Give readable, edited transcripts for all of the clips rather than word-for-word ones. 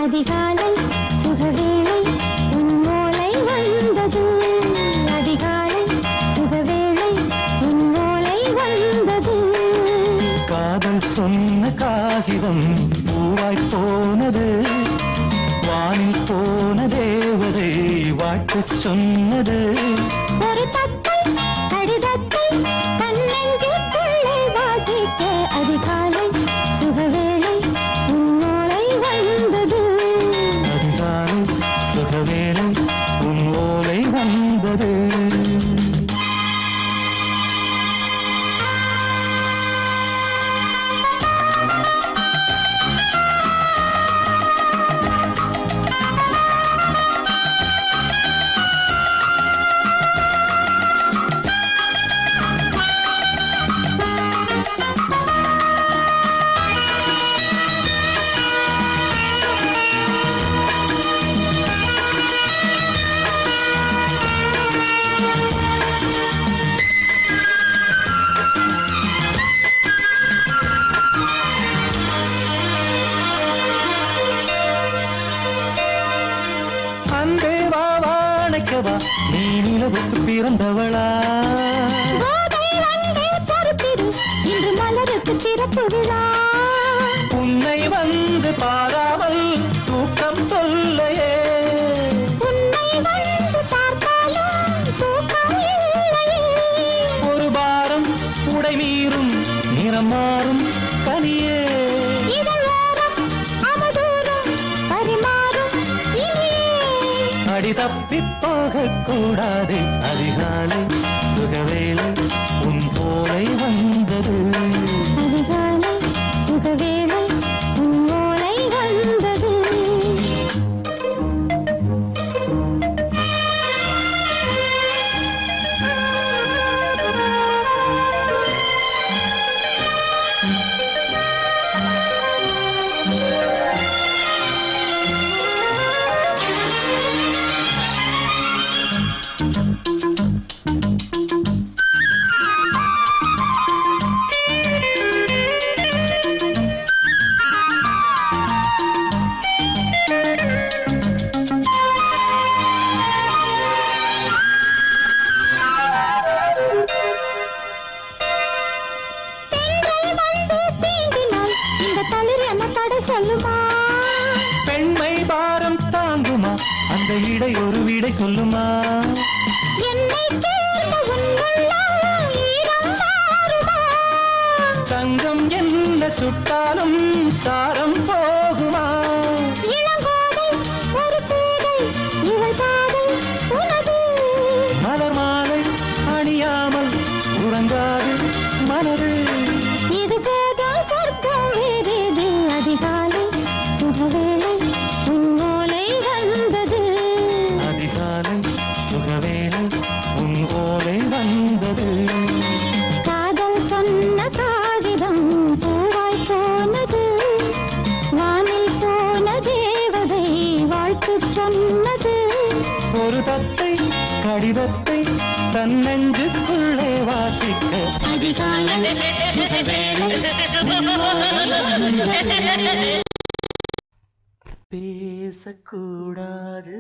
அதிகாலை சுகவேளை உன்னோலை வந்தது. அதிகாலை சுகவேளை உன்னோலை வந்தது. காதல் சொன்ன காகிதம் பூவாய் போனது. வானில் போன தேவதை வாழ்த்து சொன்னது. ஒரு தத்தை கடிதத்தை தன்னெஞ்சுக்குள்ளே வாசிக்க அதிகாலை சுகவேளை உன்னோலை வந்தது. அதிகாலை சுகவேளை உன் ஓலை வந்தது. அன்பே வா வாழைக்கவா நீ நிலவுக்கு பிறந்தவளா? கோதை வந்தே பொறுத்திரு இன்று மலருக்கு திறப்பு விழா. உன்னை வந்து பாராமல் தூக்கம் தொல்லையே. உன்னை வந்து பார்த்தாலும் தூக்கம் இல்லையே. ஒரு பாரம் உடை மீறும் நிறம் மாறும் கனியே. இதழோரம் அமுதூரம் பரிமாறும் இனியே. அடி தப்பி போகக் கூடாது. அதிகாலை சுகவேளை உன் போலை வந்தது. அதிகாலை சுகவேளை உன்னோலை வந்தது. பெண்கள் வந்து தீண்டினால் இந்த தளிர் என்ன தடை சொல்லுமா? பெண்மை பாரம் தாங்குமா? அந்த இடை ஒரு விடை சொல்லுமா? என்னை தேர்ந்த உன் உள்ளம் ஈரம் மாறுமா? தங்கம் என்ன சுட்டாலும் சாரம் போகுமா? இளங்கோதை ஒரு பேதை இவள் பாதை உனது. மலர் மாலை அணியாமல் உறங்காது மனது. இது போதும் சொர்க்கம் வேறேது. அதிகாலை சுகவேளை உன்னோலை வந்தது. அதிகாலை சுகவேளை உன் ஓலை வந்தது. காதல் சொன்ன காகிதம் பூவாய் போனது. வானில் போன தேவதை வாழ்த்து சொன்னது. ஒரு தத்தை கடிதத்தை தன்னெஞ்சுக்குள்ளே வாசிக்க அதிகாலை சுகவேளை உன்னோலை வந்தது. பேசக்கூடாது.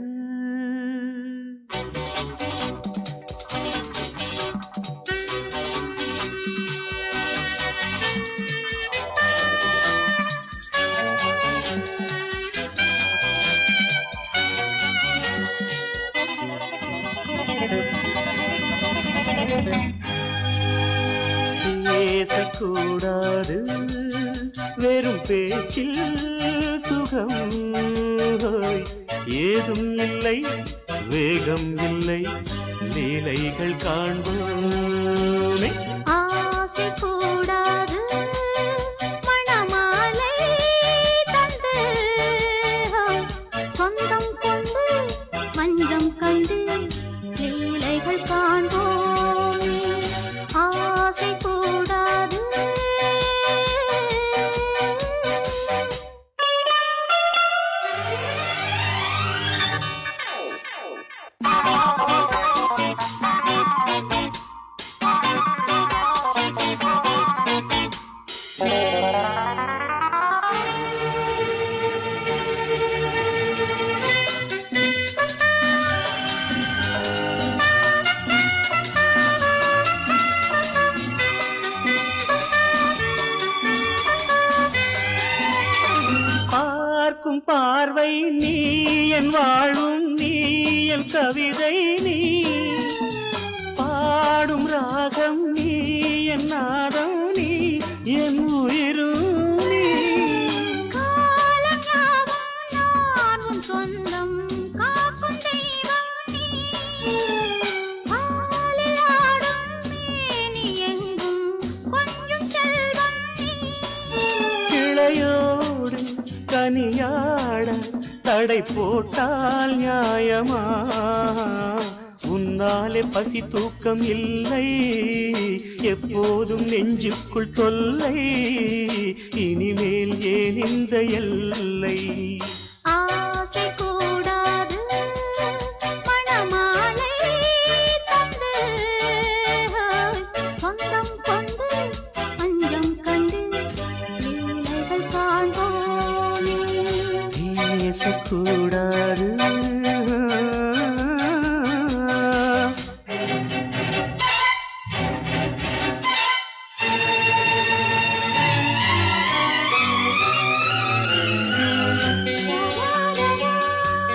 பேசக்கூடாது. வெறும் பேச்சில் சுகம் ஏதும் இல்லை. வேகம் இல்லை. லீலைகள் காண்போமே. ஆசை கூடாது. மணமாலை தந்து சொந்தம் கொண்டு மஞ்சம் கண்டு லீலைகள் காண்போமே. ஆசை கூடாது. கதை நீ என் வாழும் நீ என் கவிதை நீ பாடும் ராகம் நீ என் நாதம் நீ என் உயிரும் நீ நான் உன் சொந்தம் காக்கும் தெய்வம் நீ பாலில் ஆடும் மேனி எங்கும் கொஞ்சம் செல்வம் நீ கிளையோடு கனியாட தடை போட்டால் நியாயமா உன்னாலே பசி தூக்கம் இல்லை எப்போதும் நெஞ்சுக்குள் தொல்லை இனிமேல் ஏன் இந்த எல்லை ஆசை கூடாது மணமாலை தந்து சொந்தம் கொண்டு அஞ்சம் கண்டு லீலைகள் காண்போமே பேசக்கூடாது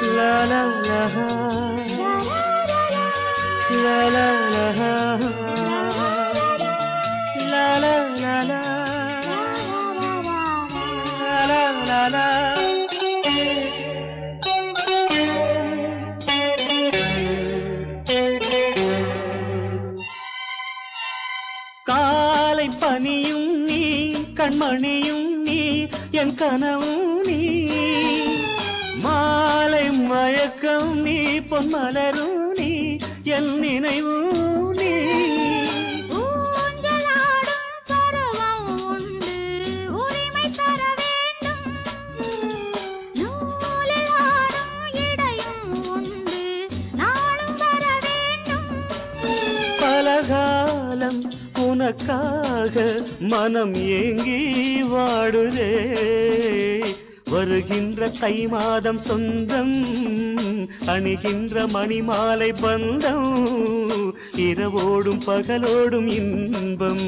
la la la la la la la la la la la la காலை பனியும் நீ கண்மணியும் நீ என் கனவும் நீ மாலை மயக்கம் நீ பொன்மலரும் நீ என் நினைவும் நீ ஊஞ்சலாடும் பருவம் உண்டு உரிமை தர வேண்டும் நூலில் ஆடும் இடையும் உண்டு நாளும் வர வேண்டும் பலகாலம் உனக்காக மனம் ஏங்கி வாடுதே வருகின்ற தை மாதம் சொந்தம் அணிகின்ற மணிமாலை பந்தம் இரவோடும் பகலோடும் இன்பம்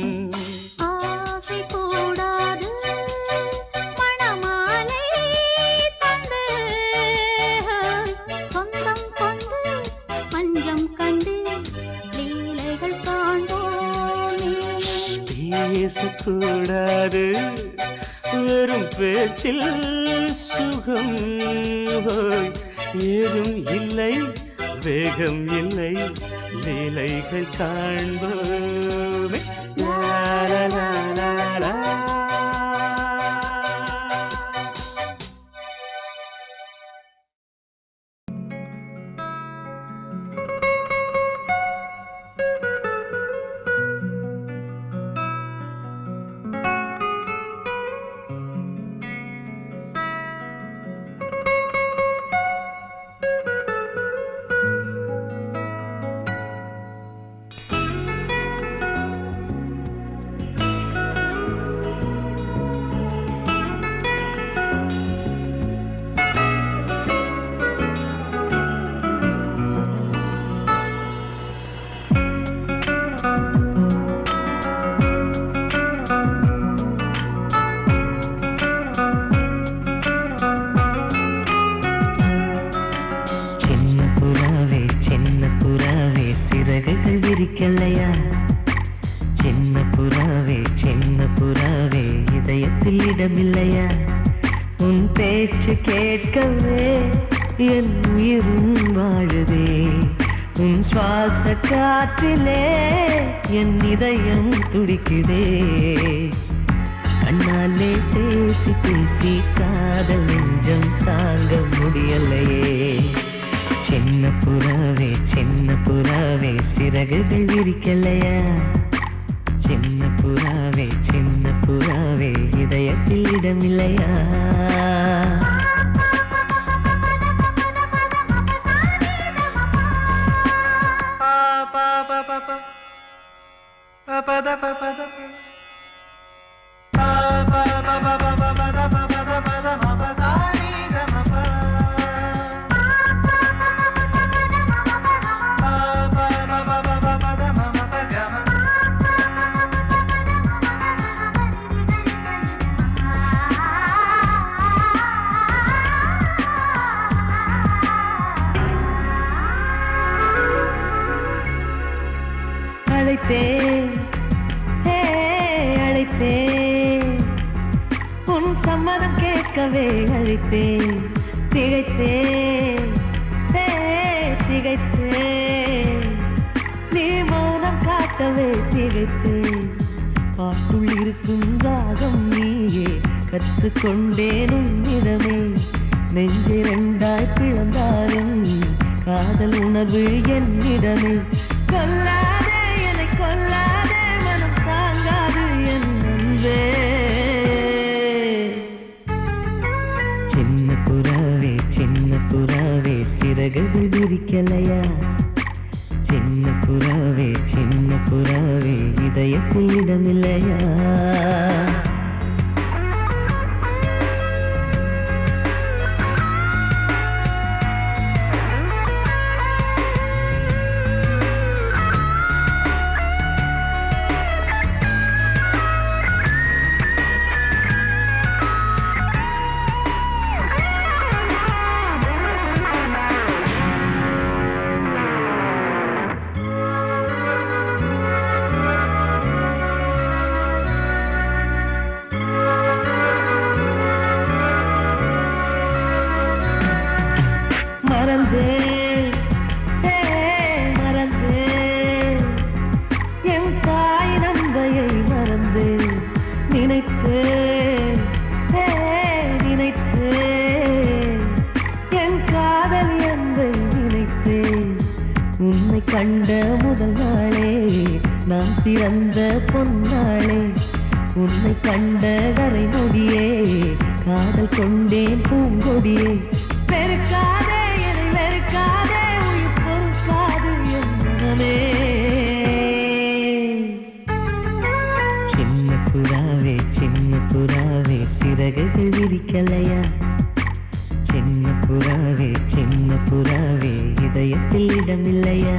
ஆசை கூடாது மணமாலை தந்து சொந்தம் கொண்டு பஞ்சம் கண்டு லீலைகள் காண்போமே பேசக்கூடாது வெறும் பேச்சில் சுகம் ஏதும் இல்லை வேகம் இல்லை லீலைகள் காண்போமே லா லா லா லா லா. விரிக்கலையா சின்ன புறாவே இதயத்தில் இடமில்லையா உன் பேச்சு கேட்கவே என் உயிரும் வாழுதே உன் சுவாச காற்றிலே என் இதயம் துடிக்குதே கண்ணாலே பேசி பேசி காதல் நெஞ்சம் தாங்க முடியலையே சின்ன புறாவே சிறகுகள் விரிக்கலையா சின்ன புறாவே இதயத்தில் இடமில்லையா அழைத்தேன் ஹே, அழைத்தேன் உன் சம்மதம் கேட்கவே அழைத்தேன் திகைத்தேன் ஹே, திகைத்தேன் நீ மௌனம் காட்டவே திகைத்தேன் பாட்டுள் இருக்கும் ராகம் நீயே கற்றுக்கொண்டேன் உன்னிடமே நெஞ்சிரண்டாய் பிளந்தாலும் காதல் உணர்வு என்னிடமே கொல்லாதே என்னை கொல்லாதே மனம் தாங்காது என் அன்பே சின்ன புறாவே சிறகுகள் விரிக்கலையா சின்ன புறாவே இதயத்தில் இடமில்லையா மறந்தேன் என் தாய் நம்பையை மறந்தேன் நினைத்தேன் என் காதல் என்பை நினைத்தேன் உன்னை கண்ட முதல் நாளே நான் பிறந்த பொன்னாளே உன்னை கண்ட வரை நொடியே காதல் கொண்டேன் பூங்கொடியே வெறுக்காதே வெறுக்காதே உயிர் பொறுக்காது என் மனமே சின்ன புறாவே சிறகுகள் விரிக்கலையா சின்ன புறாவே இதயத்தில் இடமில்லையா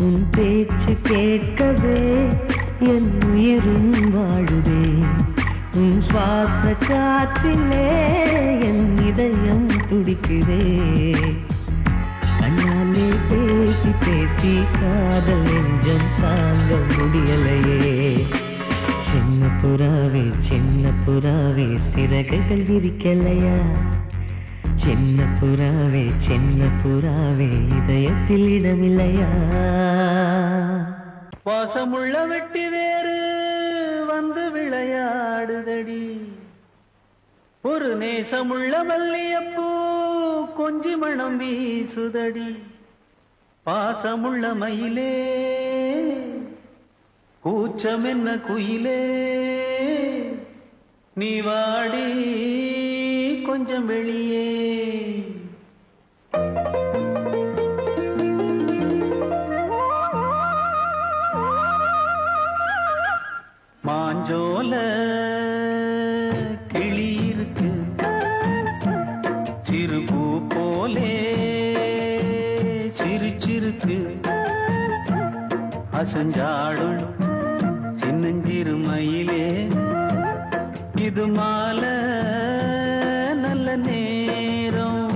உன் பேச்சு கேட்கவே என் உயிரும் வாழுதே உன் சுவாச காற்றிலே என் இதயம் துடிக்குதே கண்ணாலே பேசி பேசி காதல் நெஞ்சம் தாங்க முடியலையே சின்ன புறாவே சிறகுகள் விரிக்கலையா சின்ன புறாவே இதயத்தில் இடமில்லையா வாசமுள்ள வெட்டி வேறு வந்து விளையாடுதடி ஒரு நேசமுள்ள மல்லியப்பூ கொஞ்சி மணம் வீசுதடி பாசமுள்ள மயிலே கூச்சம் என்ன குயிலே நீ வாடி கொஞ்சம் வெளியே மாஞ்சோல கிளி இருக்கு சிறுபூ போலே சிரிச்சிருக்கு அசஞ்சாடும் சின்னஞ்சிறு மயிலே இது மாலை நல்ல நேரம்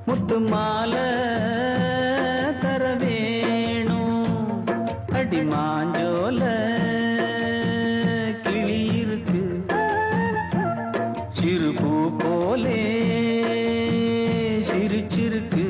முத்து மாலை தர வேணும் அடி மாஞ்சோல கிளி இருக்கு சிறுபூ போலே சிரிச்சிருக்கு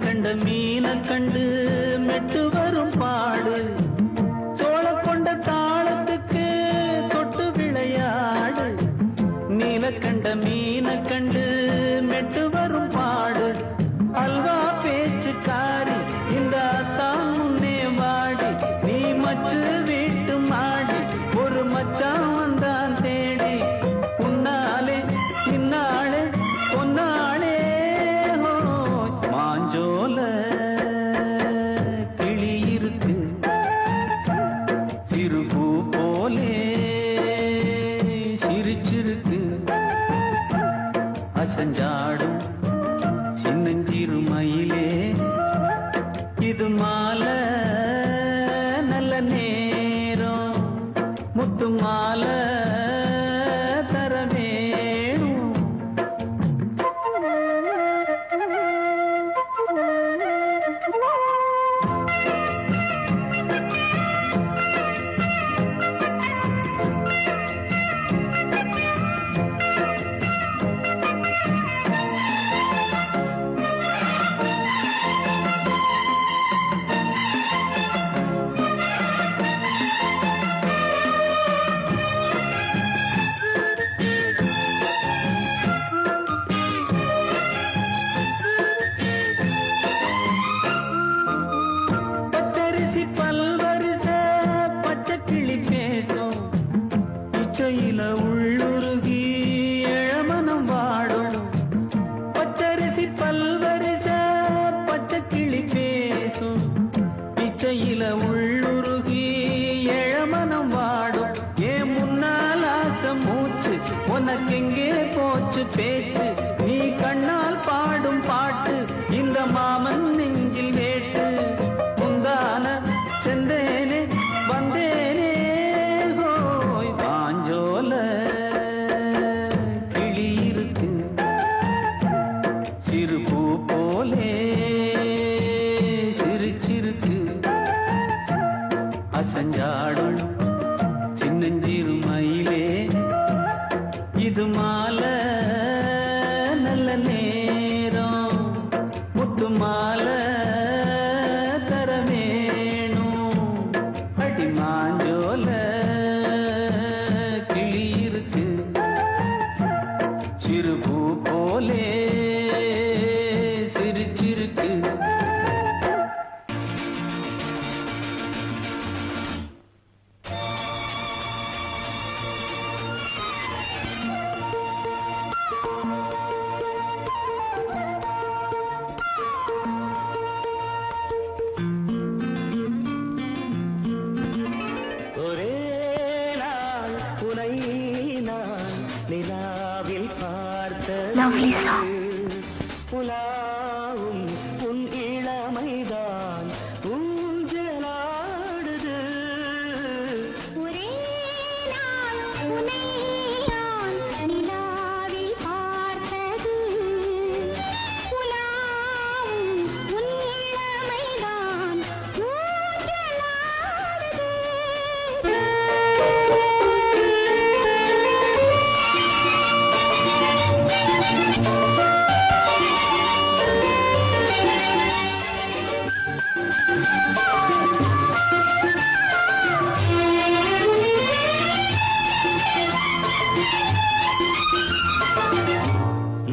கண்ட மீன கண்டு மெட்டு வரும் பாடு சோழ கொண்ட தாளத்துக்கு தொட்டு விளையாடு நீல கண்ட மீன கண்டு மெட்டு வரும் பாடு அல்வா பேச்சுக்காரி இந்த தான் முன்னே வாடி நீ மச்சு வீட்டு மாடி ஒரு மச்சான் வந்தா முத்து மாலை தர வேணும். பச்சரிசி பல்வரிச பச்சை கிளி பேசும் இச்சையில உள்ளுருகி இளமனம் வாடும். பச்சரிசி பல்வரிச பச்சை கிளி பேசும் இச்சையில உள்ளுருகி இளமனம் வாடும். ஏன் முன்னால் ஆசை மூச்சு உனக்கெங்கே போச்சு பேச்சு? நீ கண்ணால் பாடும் பாட்டு இந்த மாமன் நெஞ்சில் வேட்டு. முந்தான செந்தேனே வந்தேனே ஹோய் பாஞ்சோல கிளி இருக்கு சிறு பூ போலே சிரிச்சிருக்கு. அசஞ்சாடும் சின்னஞ்சிறு மயிலே இது மாலை நல்ல நேரம். முத்து மாலை தர வேணும். அடி மாஞ்சோல கிளி இருக்கு சிறு பூ போலே சிரிச்சிருக்கு. ஒரே நாள் உனை நான் நிலாவில் பார்த்தது உலாவும் உன் இளமைதான் ஊஞ்சலாடுது. ஒரே நாள் உன்னை நான் நிலாவில் பார்த்தது உலாவும் உன் இளமைதான்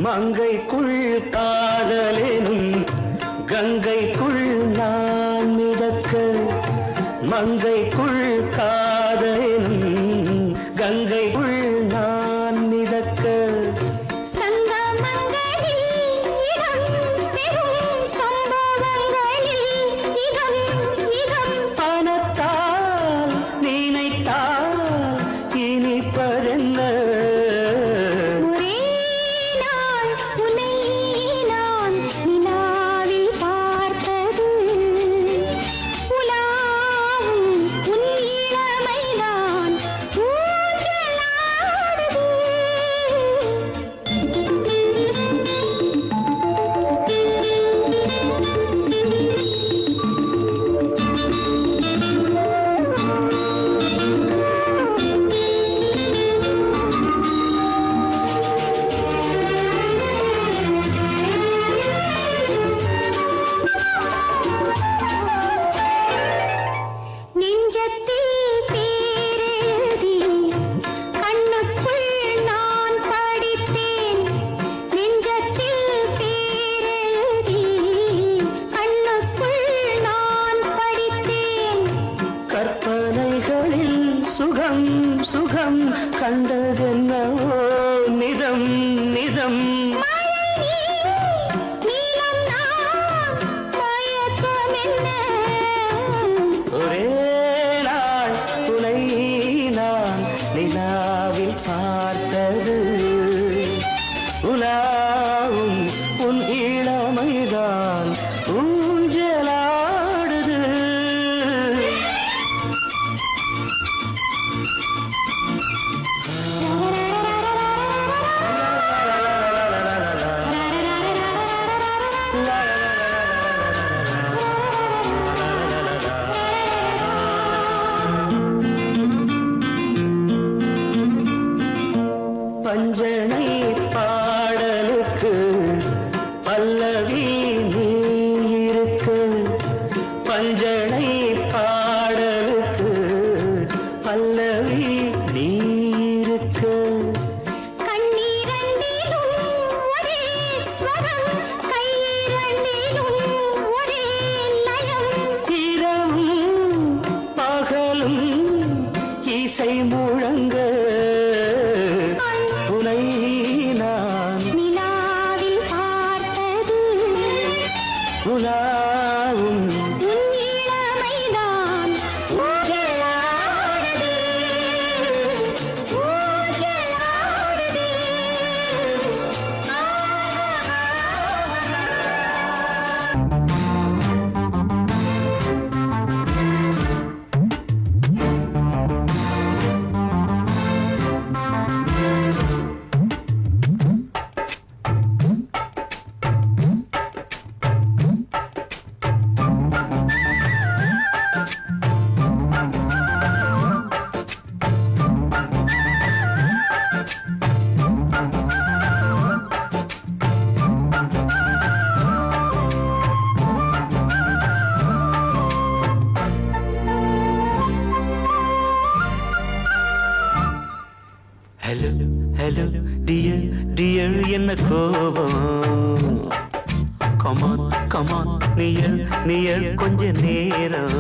மங்கைக்குள் காதலெனும் கங்கைக்குள் நான் மிதக்க. மங்கைக்குள் காதலெனும் கங்கைக்குள் நான் மிதக்க. சங்கமங்களில் இடம் பெறும் சம்பவங்களில் இதம் இதம் பணத்தால் நினைத்தால் இனிப்பதென்ன. ஒரே நாள் உன்னை நான் நிலாவில் பார்த்தது உலாவும் உன் இளமைதான் நெஞ்சத்தில் பேரெழுதி கண்ணுக்குள் நான் படித்தேன். நெஞ்சத்தில் பேரெழுதி கண்ணுக்குள் நான் படித்தேன். கற்பனைகளில் சுகம் சுகம் கண்டதென்னவோ நிதம் நிதம். நீலம் நான் மயக்கம் என்ன? ஒரே நாள் உனை நான் நிலாவில் பார்த்தது உலாவும் உன் இளமைதான் ஊஞ்சலாடுது. ஹலோ ஹலோ டியர் டியர் என்ன கோபம் கமான் கமான் நியர் நியர் கொஞ்ச நேரம்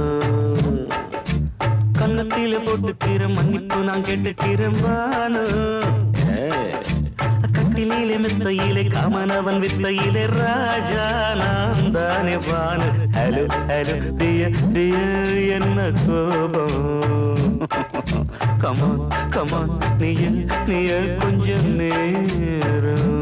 கன்னத்தில போட்டுக்கிற மன்னிப்பு நான் கேட்டுக்கிறேன் வானு கட்டிலே மெத்தையிலே காமனவன் வித்தையிலே ராஜா நான் தானே வானு ஹலோ ஹலோ டியர் டியர் என்ன கோபம் கமான் கமான் நியர் நியர் கொஞ்ச நேரம்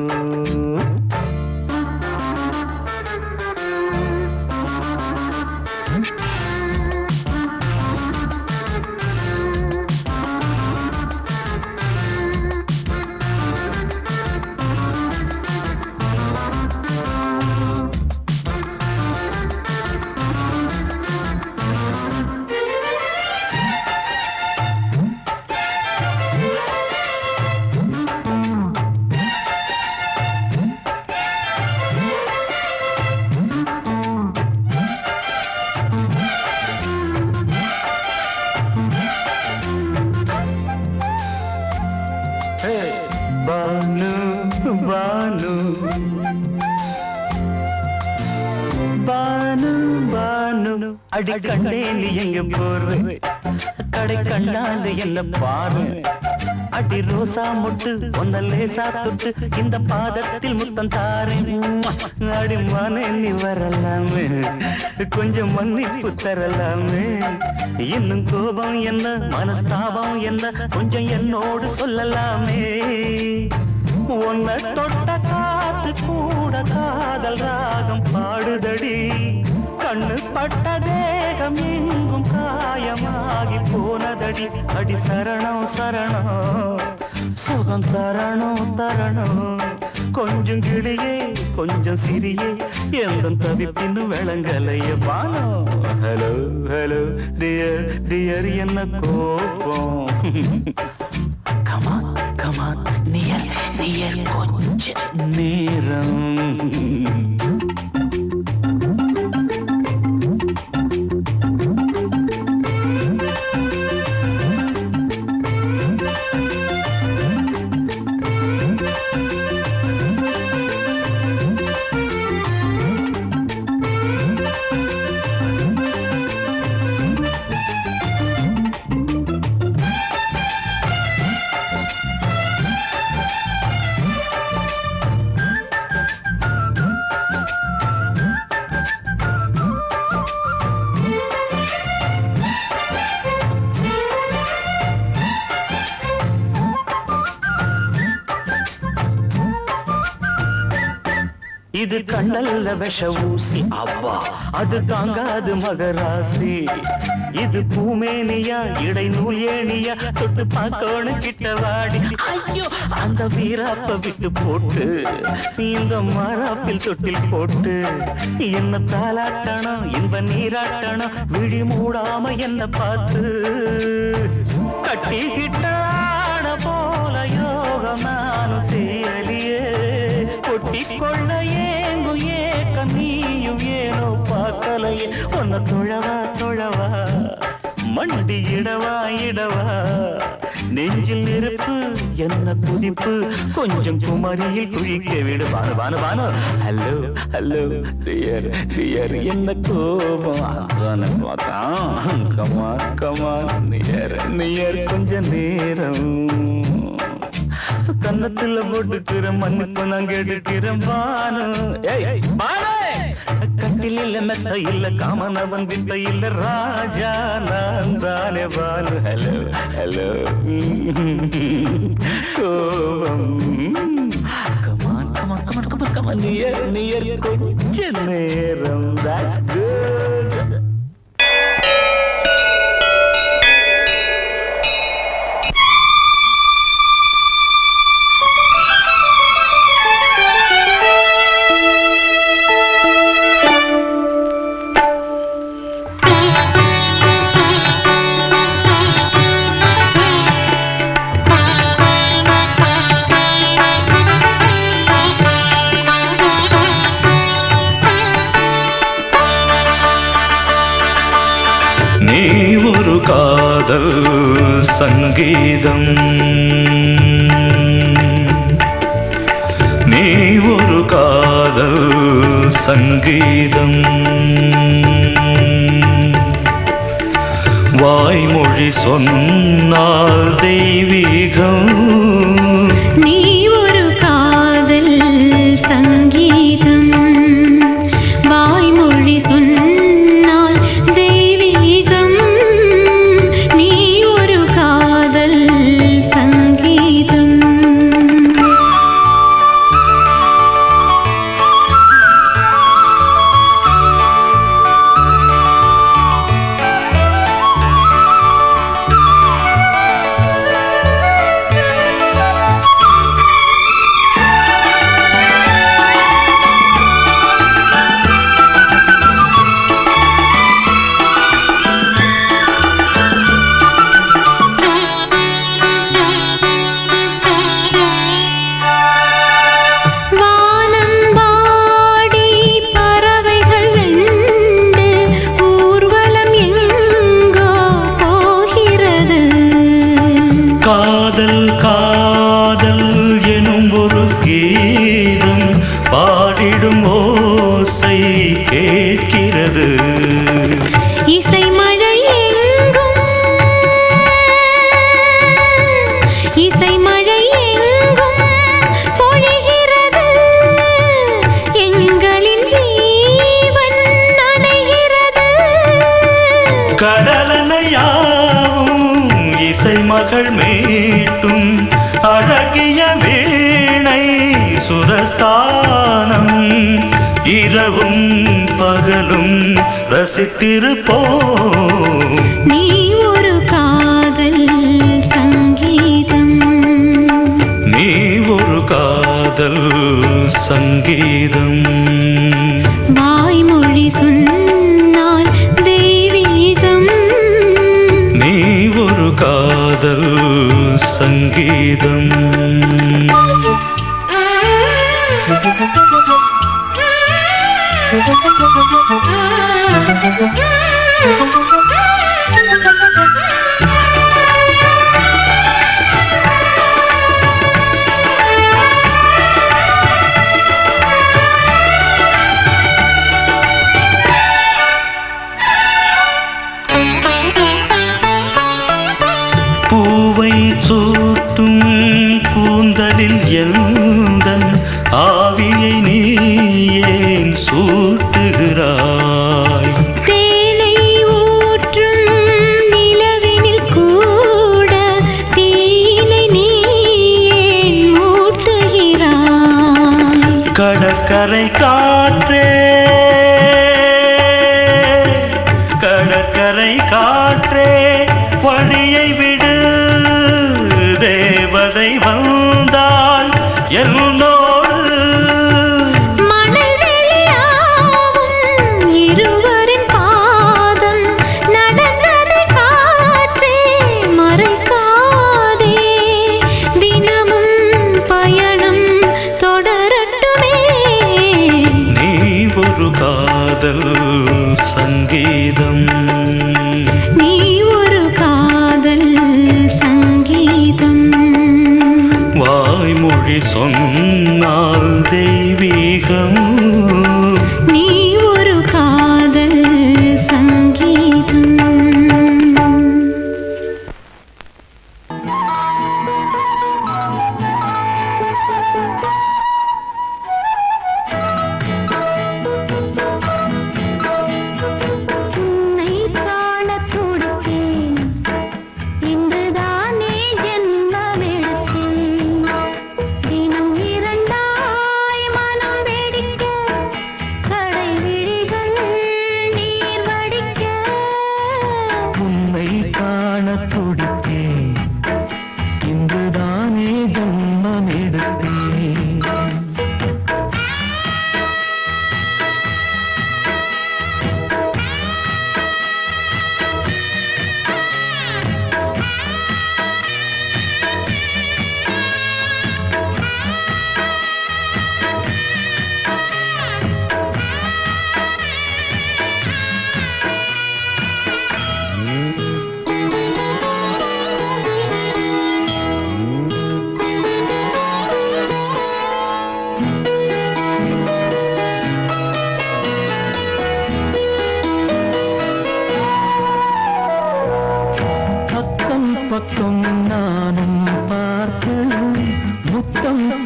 பானு பானு பானு பானு அடி கண்டே நீ எங்க போற கடை கண்ணால என்ன பாரு அடி ரோசா முட்டு ஒன்ன லேசா தொட்டு இந்த பாதத்தில் முத்தம் தாரேன் அடி மானே நீ வரலாமே கொஞ்சம் மன்னிப்பு தரலாமே இன்னும் கோபம் என்ன மனஸ்தாபம் என்ன கொஞ்சம் என்னோடு சொல்லலாமே உன்னை தொட்ட காத்து கூட காதல் ராகம் பாடுதடி கண்ணு பட்ட தேகம் எங்கும் காயமாகி போனதடி அடி சரணம் சரணம் சுகம் தரணும் தரணும் கொஞ்சம் கிளியே கொஞ்சம் சிறியே எந்த தவிப்பின்னு விளங்கலைய பானோ ஹலோ ஹலோ டியர் டியர் என்ன கோபம் கமான் கமான் நியர் நியர் கொஞ்ச நேரம் இது கண்ணல்ல விஷ ஊசி அவ்வா அது தாங்காது மகராசி இது பூமேனியா இடை நூல் ஏனியா தொட்டு பார்க்கோணு கிட்ட வாடி ஐயோ அந்த வீராப்ப விட்டு போட்டு இந்த மாறாப்பில் தொட்டில் போட்டு என்ன தாளாட்டணும் இன்ப நீராட்டணும் விழி மூடாம என்ன பார்த்து கட்டிக்கிட்டான போல யோகம் நானும் சேரலியே கொட்டி கொள்ள ஏங்கு ஏக்க நீயும் ஏனோ பார்க்கலையே உன்னை தொழவா தொழவா மண்டி இடவா இடவா நெஞ்சில் நெருப்பு என்ன குதிப்பு கொஞ்சம் குமரியில் குழிக்க விடு Banu Banu Banu hello hello dear dear என்ன கோபம் பார்த்தான் கமான் கமான் நியர் நியர் கொஞ்ச நேரம் கன்னத்துல போட்டுக்கிற மன்னிப்பு நான் கேட்டுக்கிறேன் பானு கட்டில மெத்த இல்ல காமனவன் வித்த இல்ல ராஜா நான் தானே பானு ஹலோ ஹலோ கோபம் come on come on come on come on come on near near கொஞ்ச நேரம் that's good காதல் சங்கீதம் வாய்மொழி சொன்னால் தெய்வீகம் நீ ஒரு காதல் சங்கீதம் வாய்மொழி சொன்னால் தெய்வீகம் நீ ஒரு காதல் சங்கீதம் காதல் காதல் எனும் ஒரு கீதம் பாடிடும் ஓசை கேட்கிறது இசை மழை எங்கும் இசை மழை எங்கும் பொழிகிறது எங்களின் ஜீவன் நனைகிறது கடலனையாவும் இசை மகள் மீட்டும் அழகிய வீணை சுரஸ்தானம் இரவும் பகலும் ரசித்திருப்போம் நீ ஒரு காதல் சங்கீதம் நீ ஒரு காதல் சங்கீதம் வாய்மொழி சொன்னால் தெய்வீகம் நீ ஒரு காதல் சங்கீதம் பூவை சூட்டும் கூந்தலில் எந்தன் ஆவியை நீ ஏன் சூட்டுகிறாய் தேனை ஊற்றும் நிலவினில் கூட தீனை நீ ஏன் மூட்டுகிறாய் கடற்கரை காற்றே கடற்கரை காற்றே பணியை விடு தேவதை வந்தால் என்னோடு மணல் வெளியாகும் இருவரின் பாதம் நடந்ததை காற்றே மறைக்காதே தினமும் பயணம் தொடரட்டுமே நீ ஒரு காதல் சங்கீதம் நீ ஒரு காதல் சங்கீதம் வாய்மொழி சொன்னால் தெய்வீகம் நீ ஒரு காதல் சங்கீதம் உன்னை காணத் துடித்தேன் இன்றுதானே ஜென்மமெடுத்தேன் தினம் 2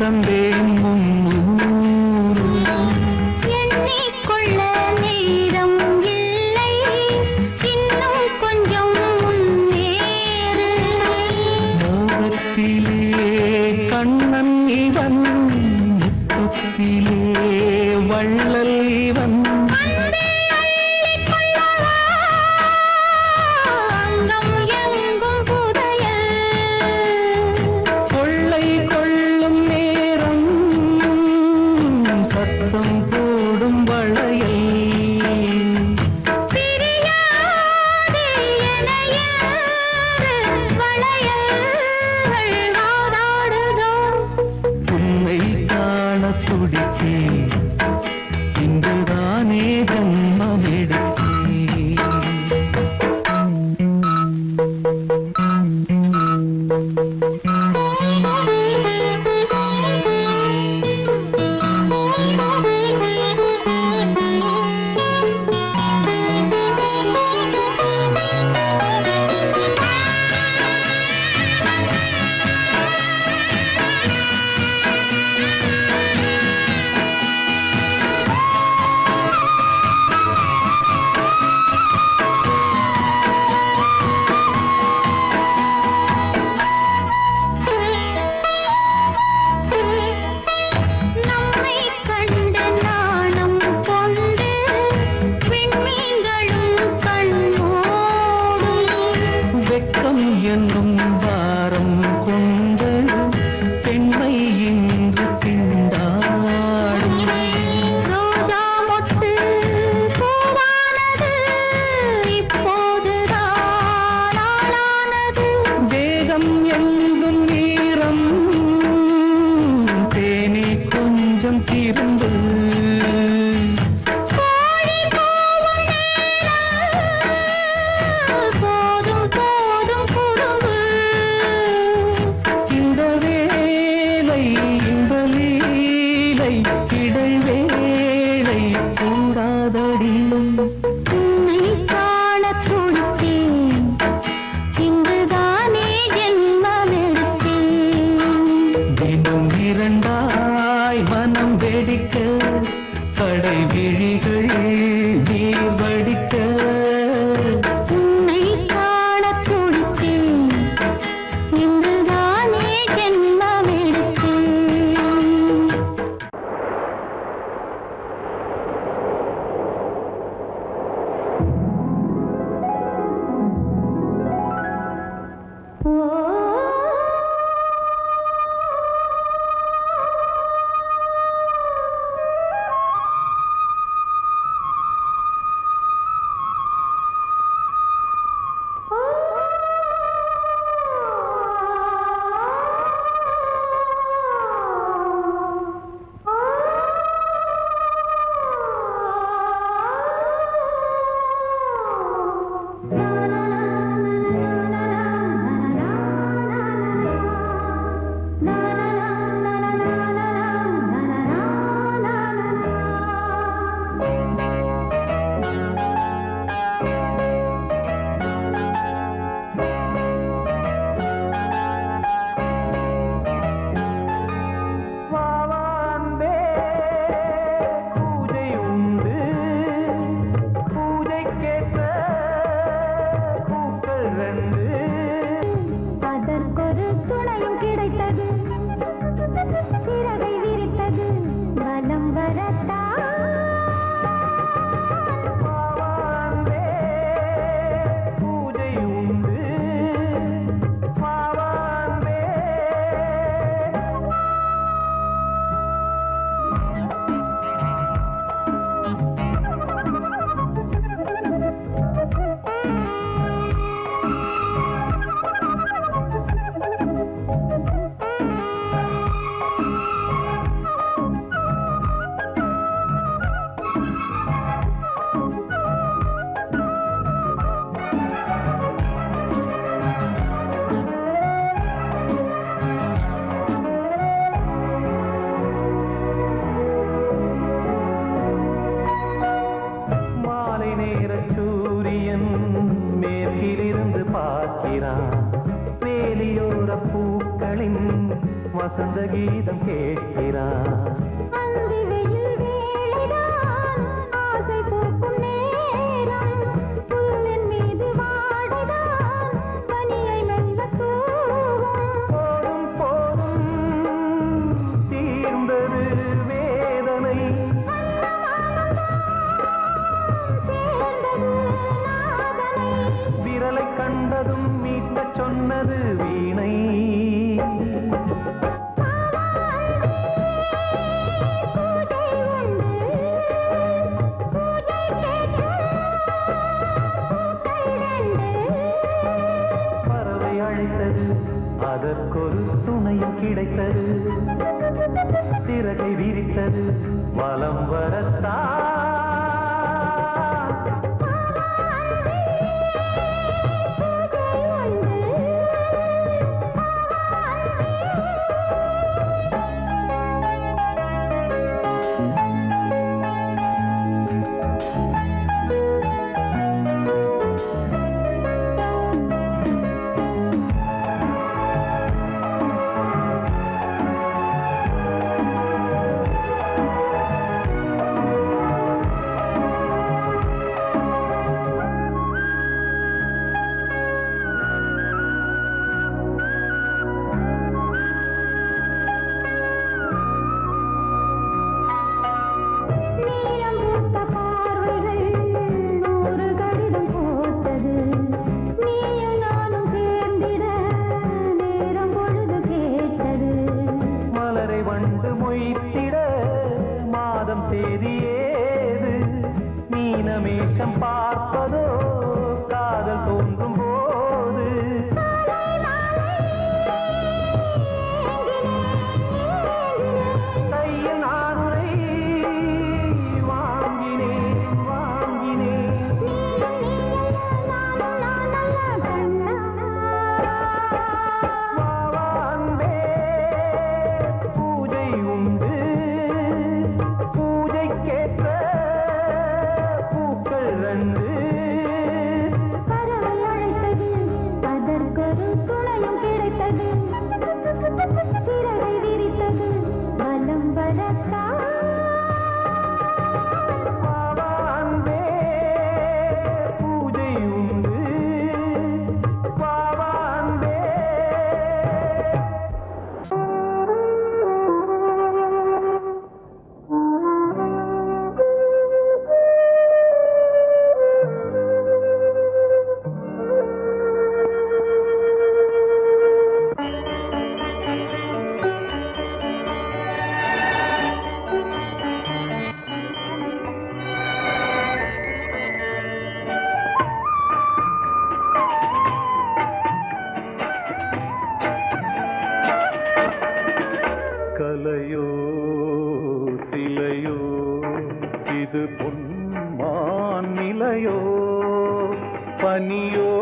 தந்தேன் முன்னூறு. எண்ணிக்கொள்ள நேரம் இல்லை, இன்னும் கொஞ்சம் முன்னேறு. மோகத்திலே கண்ணன் இவன், முத்தத்திலே வள்ளல் இவன். அன்பே அள்ளிக் கொள்ளவா, அங்கம் எங்கும் புதையல். கொள்ளை கொள்ளும் நேரம் சத்தம் போடும் வளையல். பிரியாதே என யாரு வளையல்கள் வாதாடுதோ. உன்னை காண துடித்தேன், இன்றுதானே ஜன்மம் எடுத்தேன். நம்மை கண்டு நாணம் கொண்டு விண்மீன்களும் கண்ணோடும். வெட்கம் என்னும் வாரம் கொண்டு பெண்மை இன்று திண்டாடும். ரோஜா மொட்டு பூவானது, இப்போதுதான் ஆளானது. வேகம் எங்கும் ஈரம், தேனே கொஞ்சம் திரும்பு. கோழி கூவும் நேரம், போதும் போதும் குறும்பு. இந்த வேலை இந்த லீலை இடைவேளை கூடாதடியும். உன்னை காணத் துடித்தேன், இங்குதானே ஜென்மமெடுத்தேன். தினம் இரண்டாய் மனம் வெடிக்க, கடை விழிகள் நீர் வடிக்க. உன்னை காணத் துடித்தேன், இங்குதானே ஜென்மமெடுத்தேன். வசந்த கீதம் கேட்கிறார். அந்தி வெயில் வேளைதான் ஆசை பூக்கும் நேரம். புல்லின் மீது வாடைதான் பனியை மெல்ல தூவும். போதும் போதும் தீர்ந்தது வேதனை. சேர்ந்தது நாதனை. விரலை கண்டதும் மீட்டச் சொன்னது வீணை. பூஜை உண்டு பூஜை கேட்கும் பூக்கள் ரெண்டு. பறவை அழைத்தது, அதற்கொரு துணையும் கிடைத்தது. சிறகை விரித்தது, வலம் வரத்தான். நீலம் பூத்த பார்வைகள் நூறு கடிதம் போட்டது. நீயும் நானும் சேர்ந்திட நேரம் பொழுது கேட்டது. மலரை வண்டு மொய்த்திட மாதம் தேதி ஏது? மீனமேஷம் பார்ப்பதோ காதல் தோன்றும் போது. கையில் நானுரை வாங்கினேன் வாங்கினேன். வாவாந்தே பூஜை உண்டு பூஜைக்கேற்ற பூக்கள் ரெண்டு. பறவை அழைத்தது, அதற்கொரு துணையும் கிடைத்தது. சிறகை விரித்தது, வலம் வரத்தான். வாவாந்தே பூஜை உண்டு வாவாந்தே. கலையோ சிலையோ இது பொன்மான் நிலையோ, பனியோ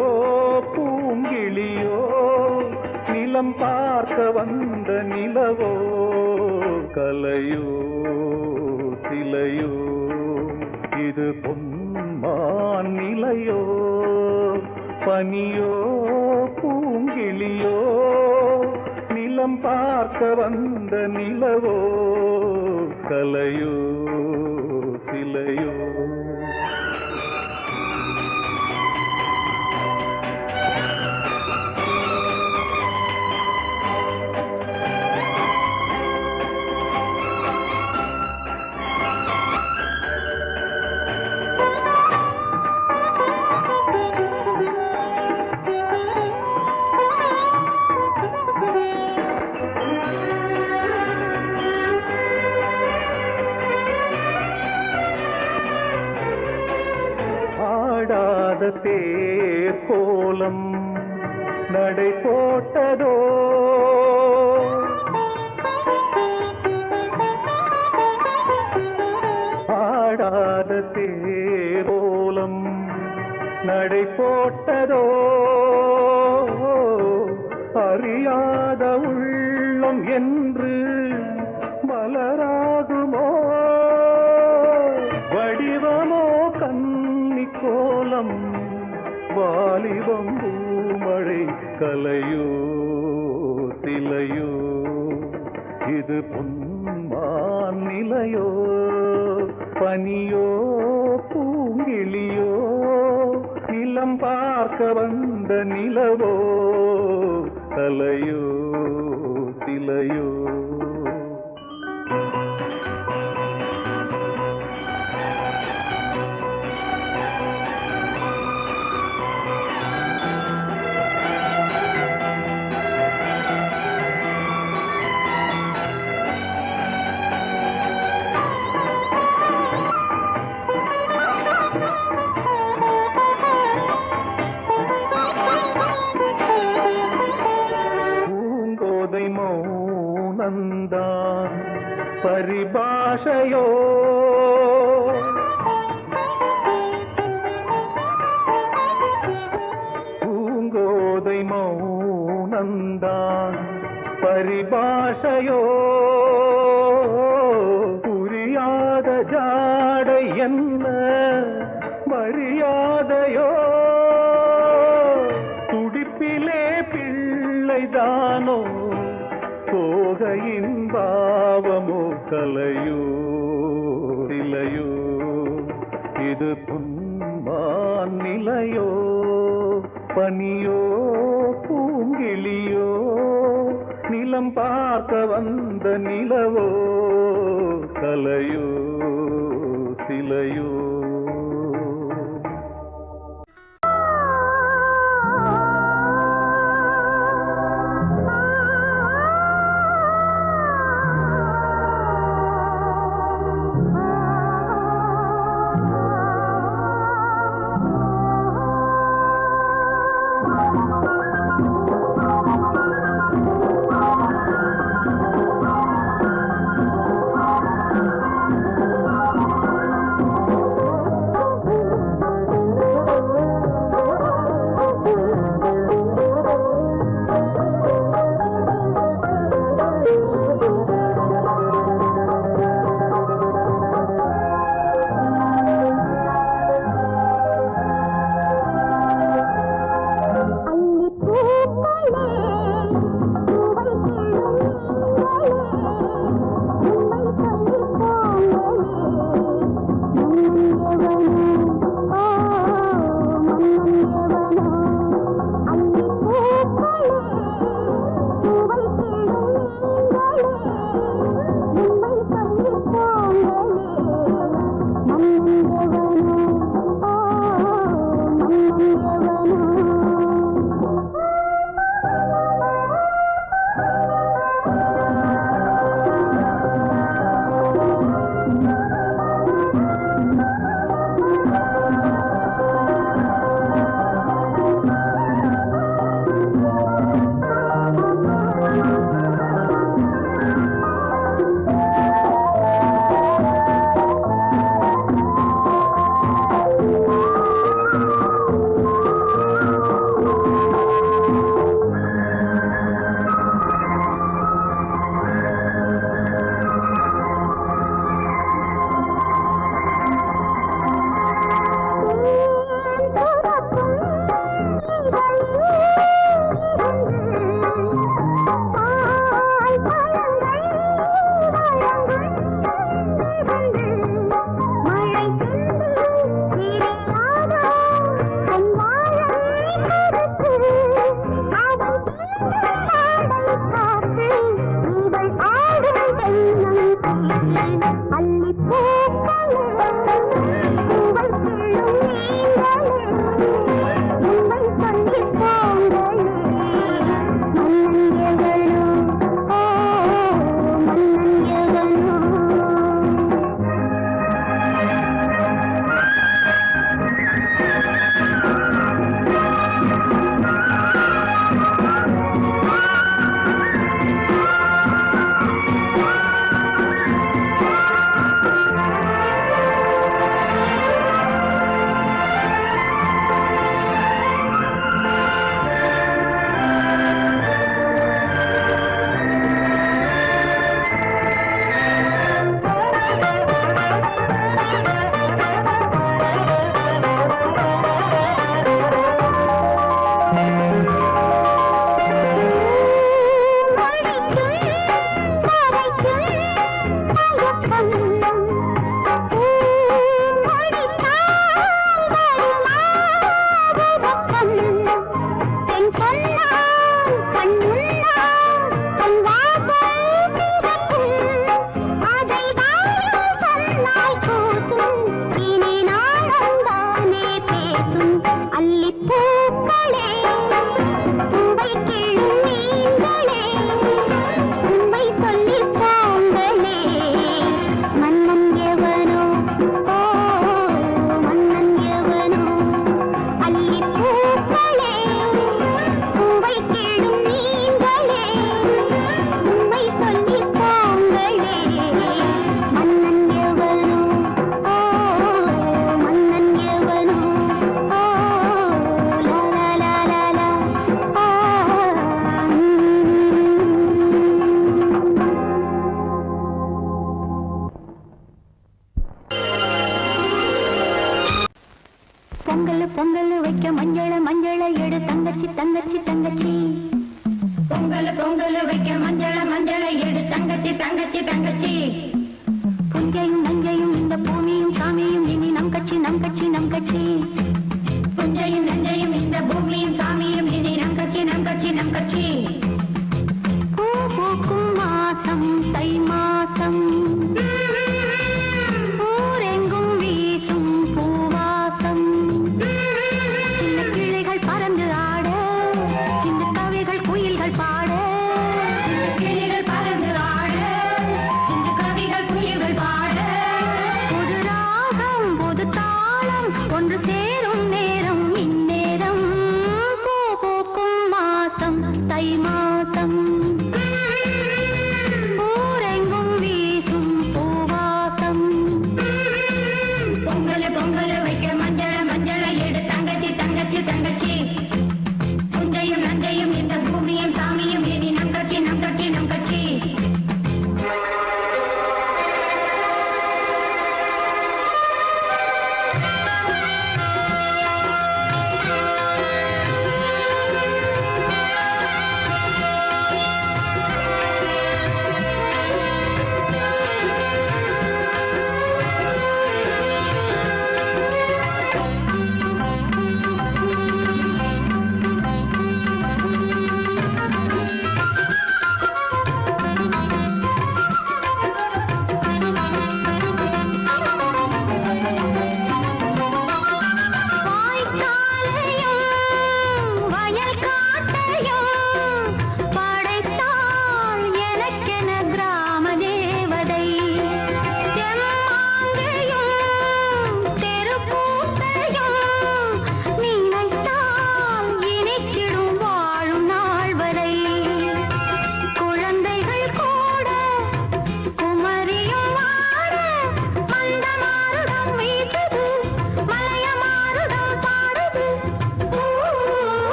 பூங்கிளியோ, நிலம் பார்க்க வந்த நிலவோ. கலையோ சிலையோ இது பொன்மான் நிலையோ, பனியோ பூங்கிளியோ, நிலம் பார்க்க வந்த நிலவோ. கலையோ சிலையோ. ஆடாத தேர் கோலம் நடை போட்டதோ, ஆடாத தேர் கோலம் நடை போட்டதோ. அறியாத உள்ளம் என்று மலராகுமோ, வடிவமோ கன்னி கோலம், வாலிபம் பூமழை. கலையோ சிலையோ இது பொன்மான் நிலையோ பனியோ பூங்கிளியோ நிலம் பார்க்க வந்த நிலவோ கலையோ சிலையோ மௌனந்தான் பரிபாஷையோ பூங்கோதை மௌனந்தான் பரிபாஷையோ புரியாத ஜாடை என்ன மரியாதையோ துடிப்பிலே பிள்ளைதானோ போகையின் பாவமோ கலையோ சிலையோ இது பொன்மான் நிலையோ பனியோ பூங்கிளியோ நிலம் பார்க்க வந்த நிலவோ கலையோ சிலையோ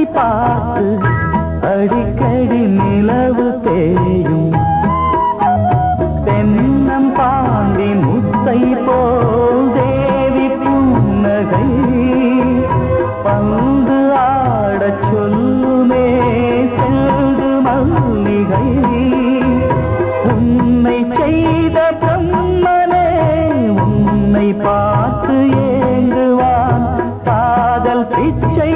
முகத்தை பார்த்து அடிக்கடி நிலவு தேயும் தென்னம் பாண்டி முத்தை போல் தேவி புன்னகை பந்து ஆடச் சொல்லுமே செல்து மல்லிகை உன்னை செய்த பிரம்மனே உன்னை பார்த்து ஏங்குவான் காதல் பிச்சை